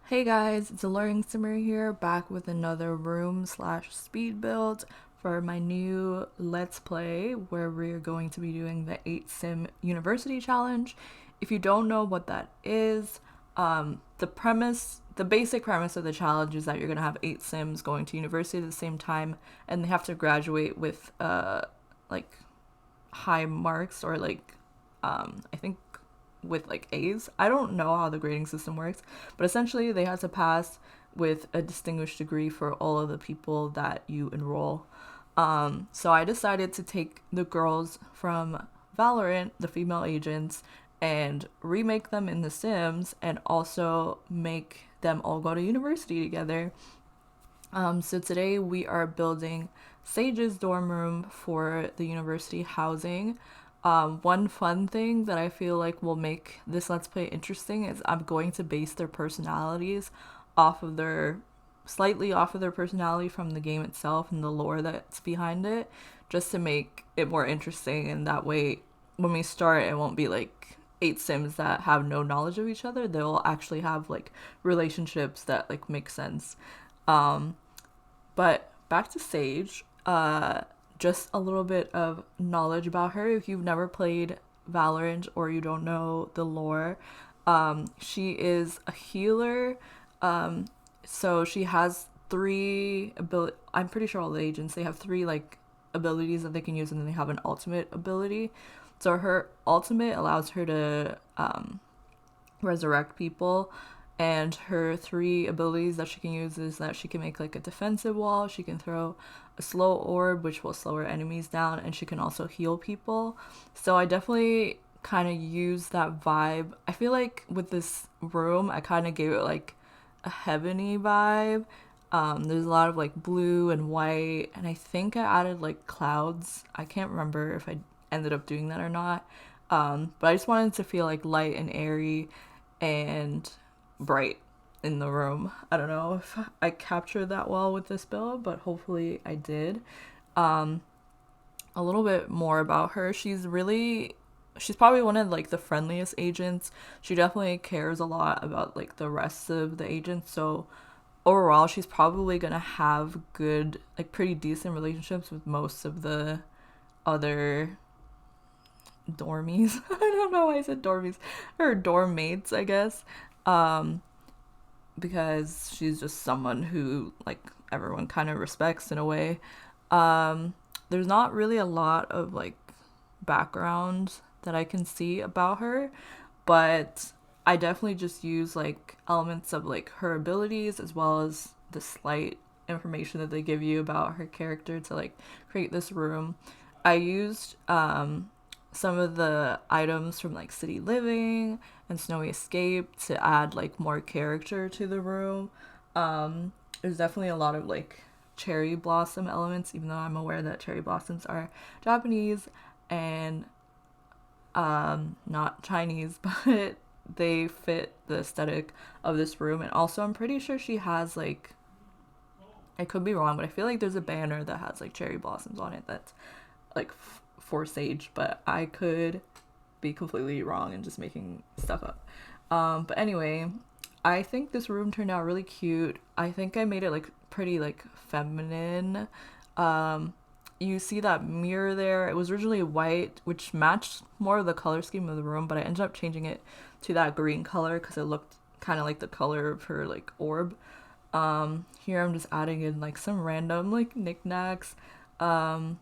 Hey guys, it's AlluringSimmer here, back with another room slash speed build for my new Let's Play, where we're going to be doing the 8 Sim University Challenge. If you don't know what that is, the basic premise of the challenge is that you're going to have 8 Sims going to university at the same time, and they have to graduate with, like, high marks or, like, I think with like A's. I don't know how the grading system works, but essentially they had to pass with a distinguished degree for all of the people that you enroll. So I decided to take the girls from Valorant, the female agents, and remake them in The Sims and also make them all go to university together. So today we are building Sage's dorm room for the university housing. One fun thing that I feel like will make this Let's Play interesting is I'm going to base their personalities off of their slightly off of their personality from the game itself and the lore that's behind it, just to make it more interesting. And that way, when we start, it won't be like 8 Sims that have no knowledge of each other. They'll actually have like relationships that like make sense. Um, but back to Sage. Just a little bit of knowledge about her. If you've never played Valorant or you don't know the lore, she is a healer. So she has three ability. I'm pretty sure all the agents they have three like abilities that they can use, and then they have an ultimate ability. So her ultimate allows her to resurrect people, and her three abilities that she can use is that she can make like a defensive wall, she can throw a slow orb which will slow her enemies down, and she can also heal people. So I definitely kind of use that vibe. I feel like with this room I kind of gave it like a heavenly vibe. There's a lot of like blue and white, and I think I added like clouds. I can't remember if I ended up doing that or not. But I just wanted to feel like light and airy and bright in the room. I don't know if I captured that well with this build, but hopefully I did. Um, a little bit more about her. She's probably one of like the friendliest agents. She definitely cares a lot about like the rest of the agents. So overall, she's probably gonna have good, like pretty decent relationships with most of the other dormies. I don't know why I said dormies. Or dorm mates, I guess. Um, because she's just someone who like everyone kind of respects in a way. There's not really a lot of like background that I can see about her, but I definitely just use like elements of like her abilities as well as the slight information that they give you about her character to like create this room. I used some of the items from like City Living and Snowy Escape to add like more character to the room. There's definitely a lot of like cherry blossom elements, even though I'm aware that cherry blossoms are Japanese and not Chinese, but they fit the aesthetic of this room. And also, I'm pretty sure she has like, I could be wrong, but I feel like there's a banner that has like cherry blossoms on it that's like for Sage, but I could be completely wrong and just making stuff up. But anyway, I think this room turned out really cute. I think I made it like pretty like feminine. You see that mirror there. It was originally white, which matched more of the color scheme of the room, but I ended up changing it to that green color because it looked kind of like the color of her like orb. Here I'm just adding in like some random like knickknacks. Um,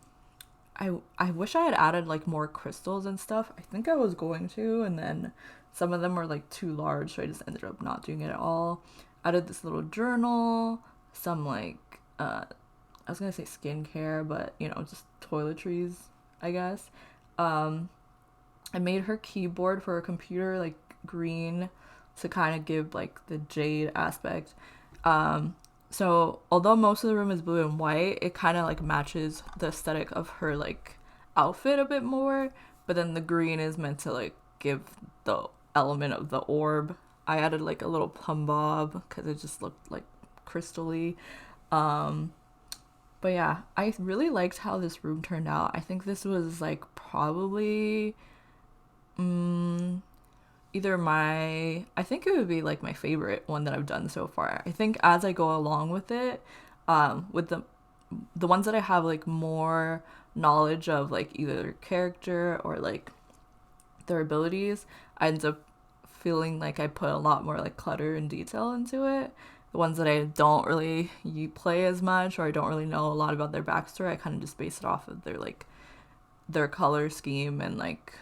I wish I had added like more crystals and stuff. I think I was going to, and then some of them were like too large, so I just ended up not doing it at all. Added this little journal, some like I was gonna say skincare, but you know, just toiletries, I guess. Um, I made her keyboard for her computer like green to kind of give like the jade aspect. Um, so although most of the room is blue and white, it kind of like matches the aesthetic of her like outfit a bit more. But then the green is meant to like give the element of the orb. I added like a little plumb bob because it just looked like crystally. Um, but yeah, I really liked how this room turned out. I think this was like probably either I think it would be like my favorite one that I've done so far. I think as I go along with it, with the ones that I have like more knowledge of, like either their character or like their abilities, I end up feeling like I put a lot more like clutter and detail into it. The ones that I don't really play as much, or I don't really know a lot about their backstory, I kind of just base it off of their color scheme and like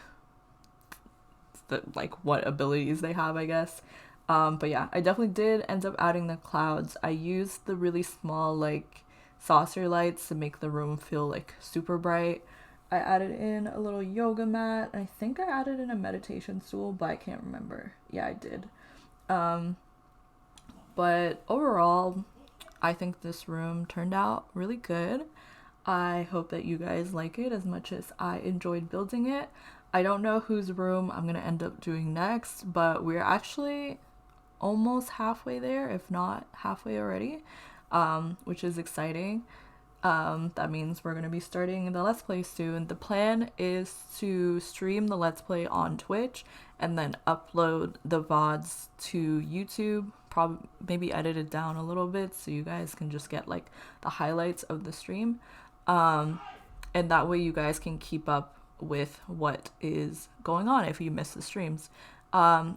what abilities they have, I guess. But yeah, I definitely did end up adding the clouds. I used the really small like saucer lights to make the room feel like super bright. I added in a little yoga mat. I think I added in a meditation stool, but I can't remember. Yeah, I did. But overall, I think this room turned out really good. I hope that you guys like it as much as I enjoyed building it. I don't know whose room I'm going to end up doing next, but we're actually almost halfway there, if not halfway already, which is exciting. That means we're going to be starting the Let's Play soon. The plan is to stream the Let's Play on Twitch and then upload the VODs to YouTube, probably maybe edit it down a little bit so you guys can just get like the highlights of the stream. And that way you guys can keep up with what is going on if you miss the streams.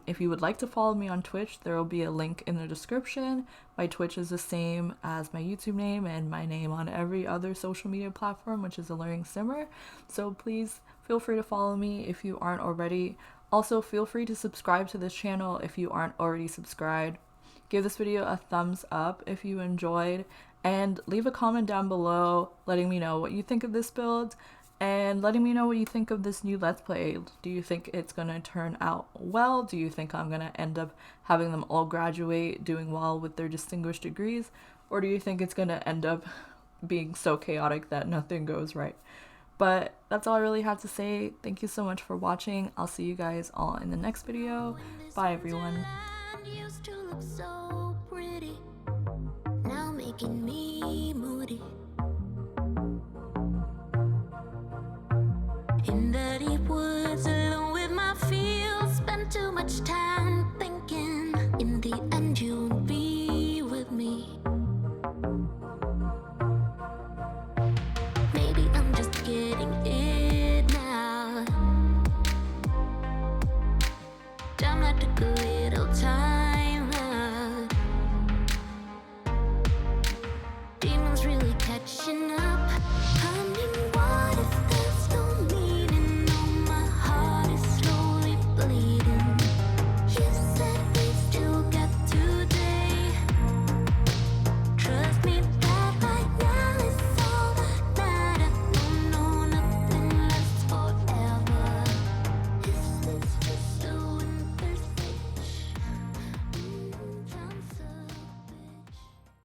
If you would like to follow me on Twitch, there will be a link in the description. My Twitch is the same as my YouTube name and my name on every other social media platform, which is AlluringSimmer. So please feel free to follow me if you aren't already. Also, feel free to subscribe to this channel if you aren't already subscribed. Give this video a thumbs up if you enjoyed, and leave a comment down below letting me know what you think of this build and letting me know what you think of this new Let's Play. Do you think it's going to turn out well? Do you think I'm going to end up having them all graduate doing well with their distinguished degrees? Or do you think it's going to end up being so chaotic that nothing goes right? But that's all I really have to say. Thank you so much for watching. I'll see you guys all in the next video. Bye, everyone. Used to look so pretty, now making me moody. In the deep woods, alone with my fields, spend too much time